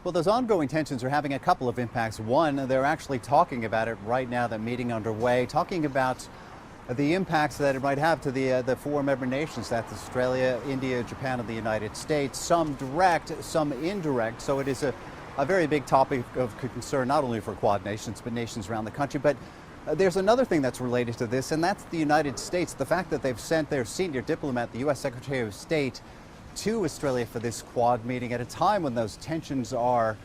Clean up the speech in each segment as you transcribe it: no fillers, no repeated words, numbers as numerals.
Well, those ongoing tensions are having a couple of impacts. One, they're actually talking about it right now, the meeting underway, talking about the impacts that it might have to the four member nations. That's Australia, India, Japan, and the United States. Some direct, some indirect. So it is a very big topic of concern, not only for Quad nations, but nations around the country. But there's another thing that's related to this, and that's the United States. The fact that they've sent their senior diplomat, the U.S. Secretary of State, to Australia for this Quad meeting at a time when those tensions are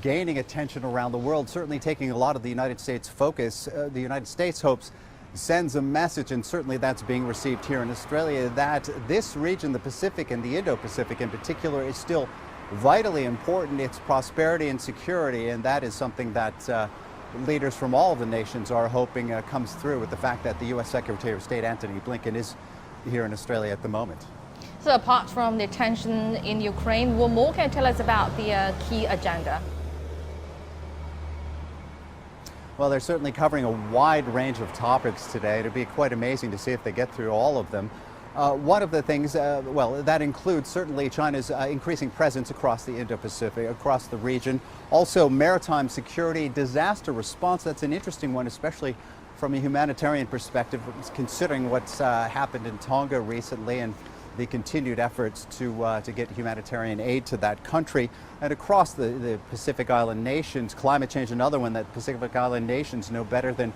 gaining attention around the world, certainly taking a lot of the United States focus. The United States hopes sends a message, and certainly that's being received here in Australia, that this region, the Pacific and the Indo-Pacific in particular, is still vitally important. It's prosperity and security, and that is something that leaders from all of the nations are hoping comes through with the fact that the U.S. Secretary of State Antony Blinken is here in Australia at the moment. So apart from the tension in Ukraine, what more can you tell us about the key agenda? Well, they're certainly covering a wide range of topics today. It'll be quite amazing to see if they get through all of them. One of the things, well, that includes certainly China's increasing presence across the Indo-Pacific, across the region. Also, maritime security, disaster response. That's an interesting one, especially from a humanitarian perspective, considering what's happened in Tonga recently and the continued efforts to get humanitarian aid to that country. And across the Pacific Island nations, climate change, another one that Pacific Island nations know better than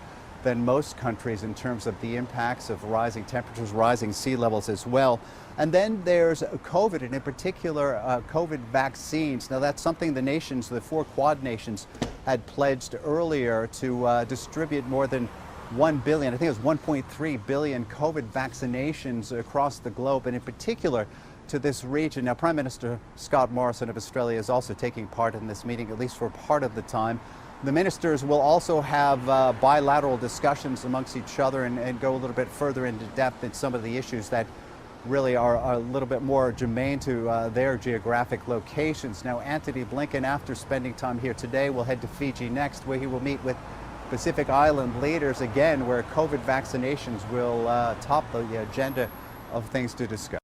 most countries in terms of the impacts of rising temperatures, rising sea levels as well. And then there's COVID, and in particular COVID vaccines. Now that's something the nations, the four Quad nations, had pledged earlier to distribute more than 1 billion, I think it was 1.3 billion COVID vaccinations across the globe, and in particular to this region. Now, Prime Minister Scott Morrison of Australia is also taking part in this meeting, at least for part of the time. The ministers will also have bilateral discussions amongst each other and go a little bit further into depth in some of the issues that really are a little bit more germane to their geographic locations. Now, Antony Blinken, after spending time here today, will head to Fiji next, where he will meet with Pacific Island leaders again, where COVID vaccinations will top the agenda of things to discuss.